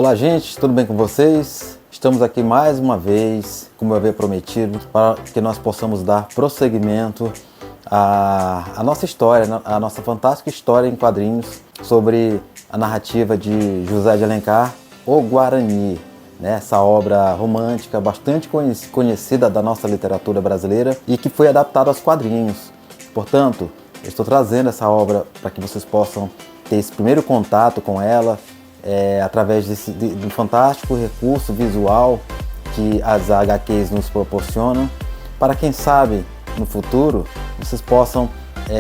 Olá, gente, tudo bem com vocês? Estamos aqui mais uma vez, como eu havia prometido, para que nós possamos dar prosseguimento à nossa história, a nossa fantástica história em quadrinhos sobre a narrativa de José de Alencar, O Guarani, né? Essa obra romântica bastante conhecida da nossa literatura brasileira e que foi adaptada aos quadrinhos. Portanto, eu estou trazendo essa obra para que vocês possam ter esse primeiro contato com ela, através de um fantástico recurso visual que as HQs nos proporcionam, para quem sabe no futuro vocês possam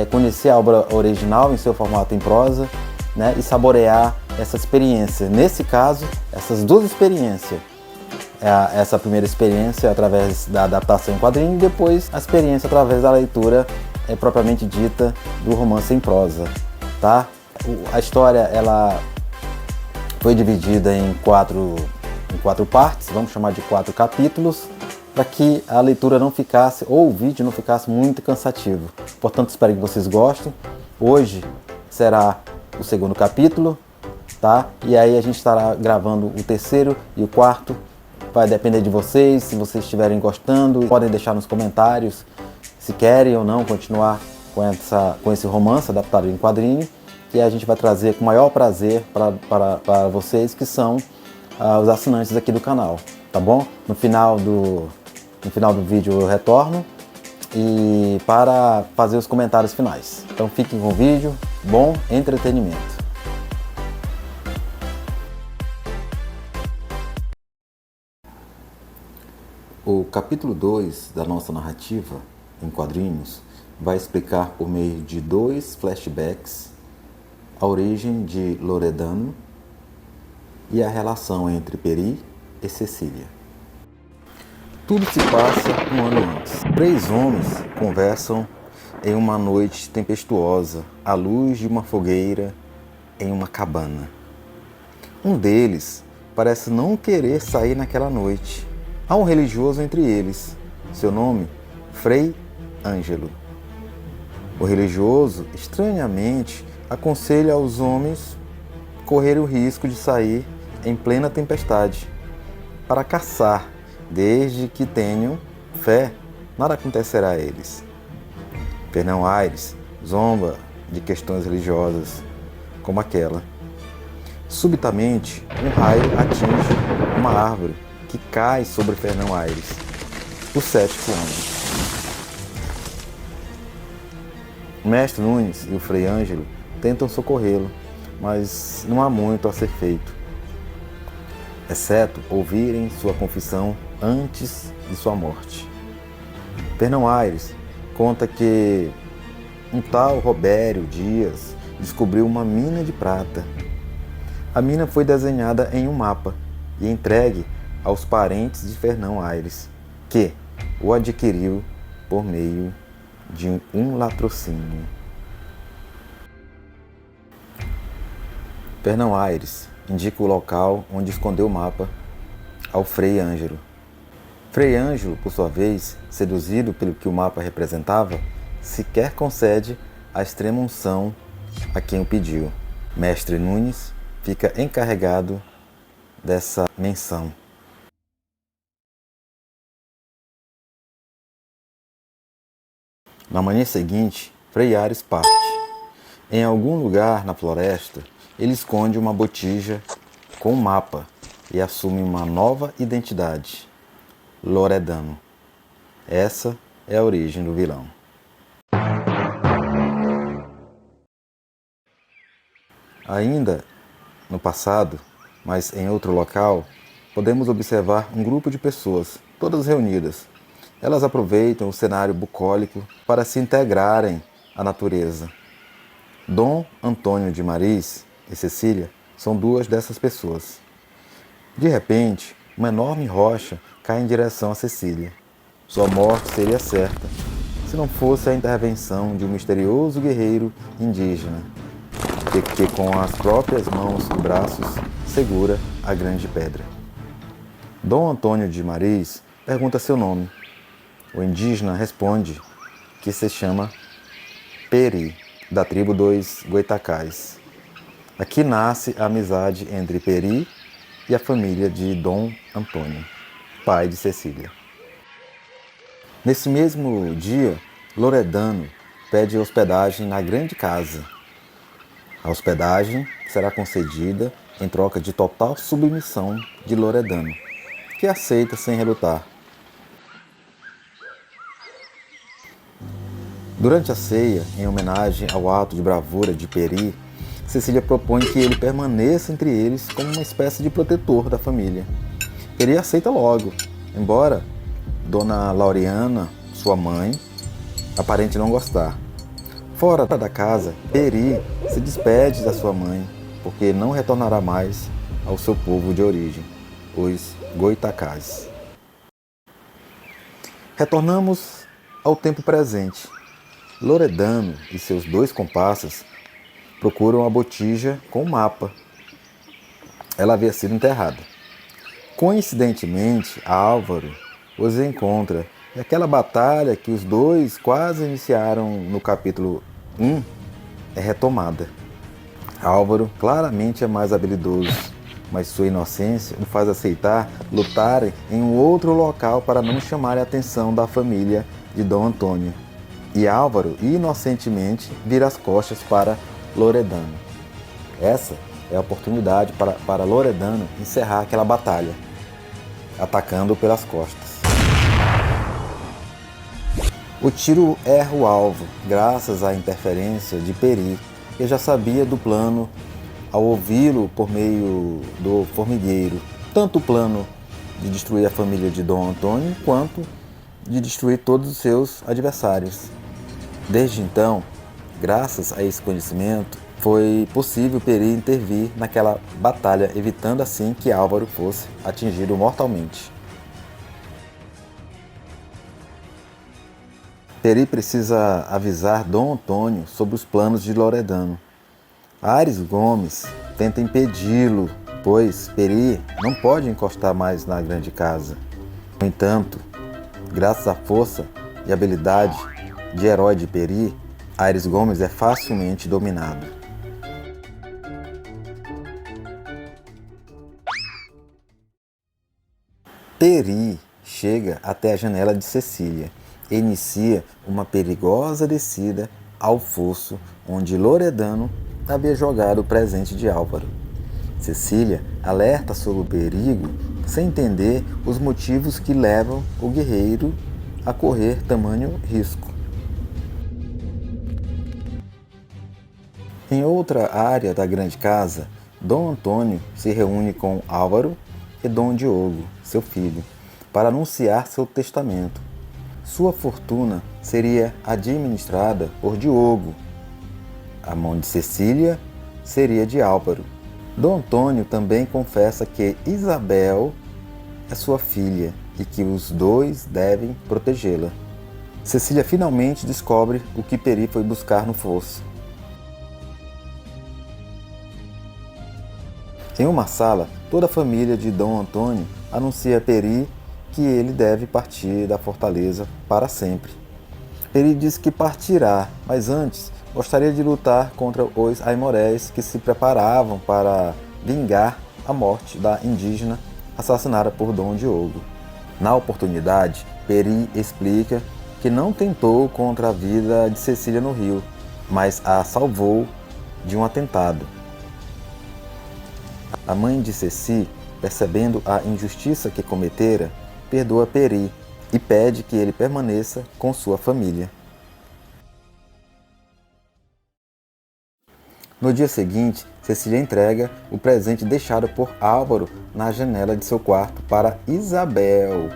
conhecer a obra original em seu formato em prosa, né, e saborear essa experiência. Nesse caso, essas duas experiências. Essa primeira experiência através da adaptação em quadrinho e depois a experiência através da leitura propriamente dita do romance em prosa, tá? A história ela foi dividida em quatro partes, vamos chamar de 4 capítulos, para que a leitura não ficasse, ou o vídeo não ficasse muito cansativo. Portanto, espero que vocês gostem. Hoje será o segundo capítulo, tá? E aí a gente estará gravando o terceiro e o quarto. Vai depender de vocês, se vocês estiverem gostando, podem deixar nos comentários se querem ou não continuar com esse romance adaptado em quadrinho. E a gente vai trazer com o maior prazer para vocês que são os assinantes aqui do canal, tá bom? No final do vídeo eu retorno e para fazer os comentários finais. Então fiquem com o vídeo, bom entretenimento. O capítulo 2 da nossa narrativa em quadrinhos vai explicar por meio de 2 flashbacks a origem de Loredano e a relação entre Peri e Cecília. Tudo se passa um ano antes. 3 homens conversam em uma noite tempestuosa, à luz de uma fogueira em uma cabana. Um deles parece não querer sair naquela noite. Há um religioso entre eles, seu nome, Frei Ângelo. O religioso, estranhamente, aconselha aos homens correrem o risco de sair em plena tempestade para caçar, desde que tenham fé, nada acontecerá a eles. Fernão Aires zomba de questões religiosas como aquela. Subitamente, um raio atinge uma árvore que cai sobre Fernão Aires, o 7º homem. O mestre Nunes e o Frei Ângelo tentam socorrê-lo, mas não há muito a ser feito, exceto ouvirem sua confissão antes de sua morte. Fernão Aires conta que um tal Robério Dias descobriu uma mina de prata. A mina foi desenhada em um mapa e entregue aos parentes de Fernão Aires, que o adquiriu por meio de um latrocínio. Fernão Aires indica o local onde escondeu o mapa ao Frei Ângelo. Frei Ângelo, por sua vez, seduzido pelo que o mapa representava, sequer concede a extrema unção a quem o pediu. Mestre Nunes fica encarregado dessa menção. Na manhã seguinte, Frei Aires parte. Em algum lugar na floresta, ele esconde uma botija com um mapa e assume uma nova identidade, Loredano. Essa é a origem do vilão. Ainda no passado, mas em outro local, podemos observar um grupo de pessoas, todas reunidas. Elas aproveitam o cenário bucólico para se integrarem à natureza. Dom Antônio de Maris e Cecília são 2 dessas pessoas. De repente, uma enorme rocha cai em direção a Cecília. Sua morte seria certa, se não fosse a intervenção de um misterioso guerreiro indígena, que com as próprias mãos e braços segura a grande pedra. Dom Antônio de Maris pergunta seu nome. O indígena responde que se chama Peri, da tribo dos Goitacás. Aqui nasce a amizade entre Peri e a família de Dom Antônio, pai de Cecília. Nesse mesmo dia, Loredano pede hospedagem na grande casa. A hospedagem será concedida em troca de total submissão de Loredano, que aceita sem relutar. Durante a ceia, em homenagem ao ato de bravura de Peri, Cecília propõe que ele permaneça entre eles como uma espécie de protetor da família. Peri aceita logo, embora Dona Laureana, sua mãe, aparente não gostar. Fora da casa, Peri se despede da sua mãe, porque não retornará mais ao seu povo de origem, os Goitacás. Retornamos ao tempo presente. Loredano e seus 2 comparsas procuram a botija com o mapa. Ela havia sido enterrada. Coincidentemente, Álvaro os encontra. E aquela batalha que os dois quase iniciaram no capítulo 1 é retomada. Álvaro claramente é mais habilidoso, mas sua inocência o faz aceitar lutarem em um outro local para não chamar a atenção da família de Dom Antônio. E Álvaro, inocentemente, vira as costas para Loredano. Essa é a oportunidade para Loredano encerrar aquela batalha, atacando pelas costas. O tiro erra o alvo, graças à interferência de Peri, que já sabia do plano ao ouvi-lo por meio do formigueiro, tanto o plano de destruir a família de Dom Antônio, quanto de destruir todos os seus adversários. Desde então, graças a esse conhecimento, foi possível Peri intervir naquela batalha, evitando assim que Álvaro fosse atingido mortalmente. Peri precisa avisar Dom Antônio sobre os planos de Loredano. Aires Gomes tenta impedi-lo, pois Peri não pode encostar mais na grande casa. No entanto, graças à força e habilidade de herói de Peri, Aires Gomes é facilmente dominado. Peri chega até a janela de Cecília e inicia uma perigosa descida ao fosso onde Loredano havia jogado o presente de Álvaro. Cecília alerta sobre o perigo sem entender os motivos que levam o guerreiro a correr tamanho risco. Em outra área da grande casa, Dom Antônio se reúne com Álvaro e Dom Diogo, seu filho, para anunciar seu testamento. Sua fortuna seria administrada por Diogo. A mão de Cecília seria de Álvaro. Dom Antônio também confessa que Isabel é sua filha e que os dois devem protegê-la. Cecília finalmente descobre o que Peri foi buscar no fosso. Em uma sala, toda a família de Dom Antônio anuncia a Peri que ele deve partir da fortaleza para sempre. Peri diz que partirá, mas antes gostaria de lutar contra os aimorés que se preparavam para vingar a morte da indígena assassinada por Dom Diogo. Na oportunidade, Peri explica que não tentou contra a vida de Cecília no rio, mas a salvou de um atentado. A mãe de Ceci, percebendo a injustiça que cometera, perdoa Peri e pede que ele permaneça com sua família. No dia seguinte, Cecília entrega o presente deixado por Álvaro na janela de seu quarto para Isabel,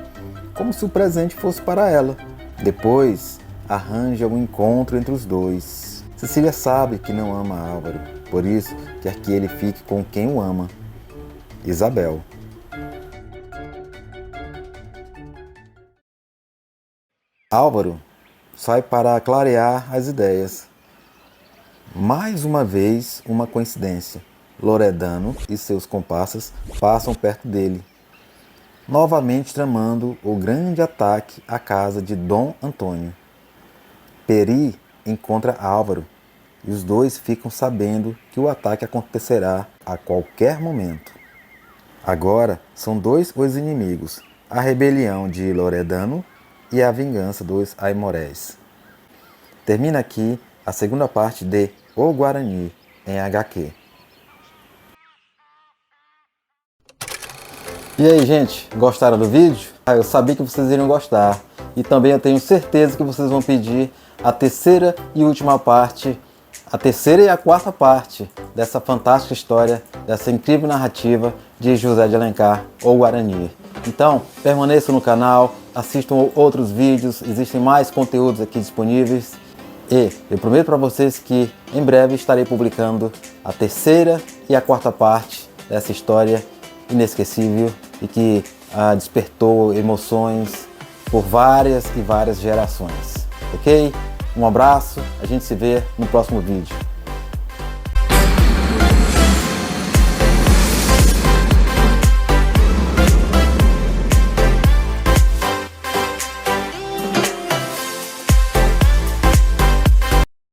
como se o presente fosse para ela. Depois, arranja um encontro entre os dois. Cecília sabe que não ama Álvaro, por isso quer que ele fique com quem o ama, Isabel. Álvaro sai para clarear as ideias. Mais uma vez, uma coincidência. Loredano e seus comparsas passam perto dele, novamente tramando o grande ataque à casa de Dom Antônio. Peri encontra Álvaro e os dois ficam sabendo que o ataque acontecerá a qualquer momento. Agora são dois os inimigos, a rebelião de Loredano e a vingança dos Aimorés. Termina aqui a segunda parte de O Guarani em HQ. E aí, gente, gostaram do vídeo? Eu sabia que vocês iriam gostar. E também eu tenho certeza que vocês vão pedir a terceira e última parte, a terceira e a quarta parte dessa fantástica história, dessa incrível narrativa de José de Alencar, O Guarani. Então, permaneçam no canal, assistam outros vídeos, existem mais conteúdos aqui disponíveis. E eu prometo para vocês que em breve estarei publicando a terceira e a quarta parte dessa história inesquecível e que despertou emoções por várias e várias gerações. Ok? Um abraço, a gente se vê no próximo vídeo.